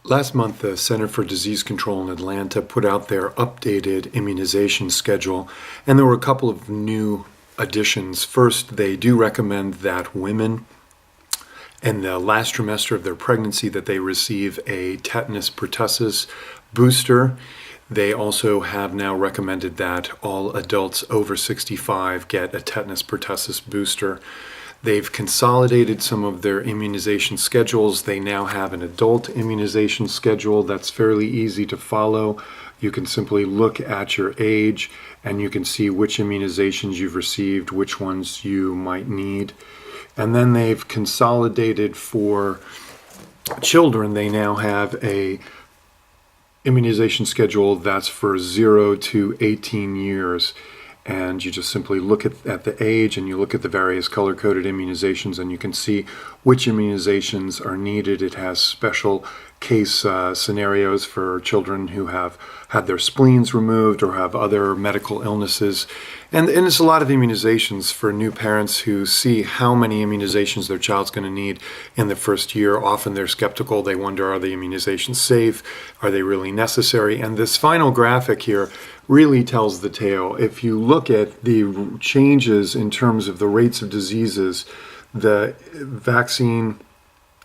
Last month, the Center for Disease Control in Atlanta put out their updated immunization schedule, and there were a couple of new additions. First, they do recommend that women in the last trimester of their pregnancy that they receive a tetanus pertussis booster. They also have now recommended that all adults over 65 get a tetanus pertussis booster. They've consolidated some of their immunization schedules. They now have an adult immunization schedule that's fairly easy to follow. You can simply look at your age and you can see which immunizations you've received, which ones you might need. And then they've consolidated for children. They now have a immunization schedule that's for 0 to 18 years. And you just simply look at the age and you look at the various color-coded immunizations and you can see which immunizations are needed. It has special case scenarios for children who have had their spleens removed or have other medical illnesses. And it's a lot of immunizations for new parents who see how many immunizations their child's going to need in the first year. Often they're skeptical. They wonder, are the immunizations safe? Are they really necessary? And this final graphic here really tells the tale. If you look at the changes in terms of the rates of diseases, the vaccine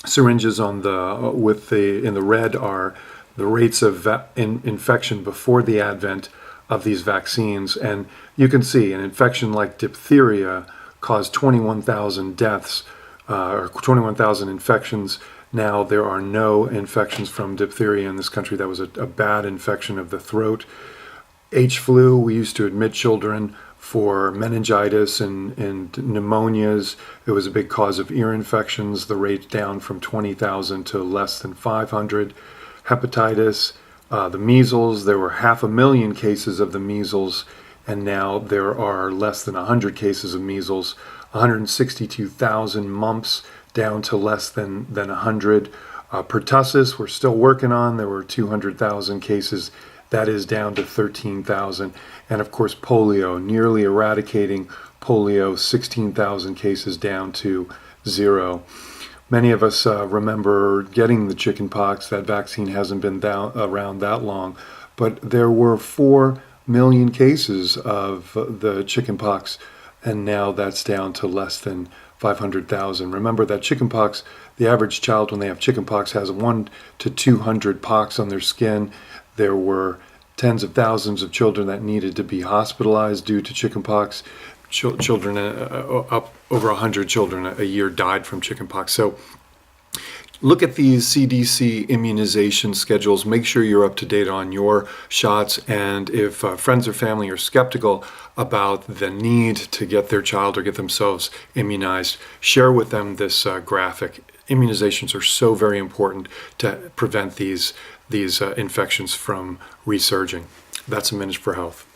syringes in the red are the rates of infection before the advent of these vaccines. And you can see an infection like diphtheria caused 21,000 deaths, or 21,000 infections. Now there are no infections from diphtheria in this country. That was a bad infection of the throat. H-flu, we used to admit children for meningitis and pneumonias. It was a big cause of ear infections. The rate down from 20,000 to less than 500. Hepatitis, the measles, there were 500,000 cases of the measles, and now there are less than 100 cases of measles. 162,000 mumps, down to less than 100. Pertussis, we're still working on. There were 200,000 cases. That is down to 13,000. And of course, polio, nearly eradicating polio, 16,000 cases down to 0. Many of us remember getting the chickenpox. That vaccine hasn't been around that long, but there were 4 million cases of the chickenpox, and now that's down to less than 500,000. Remember that chickenpox, the average child when they have chickenpox has 1 to 200 pox on their skin. There were tens of thousands of children that needed to be hospitalized due to chickenpox. Children, up over 100 children a year died from chickenpox. So look at these CDC immunization schedules. Make sure you're up to date on your shots. And if friends or family are skeptical about the need to get their child or get themselves immunized, share with them this graphic. Immunizations are so very important to prevent these infections from resurging. That's a Minute for Health.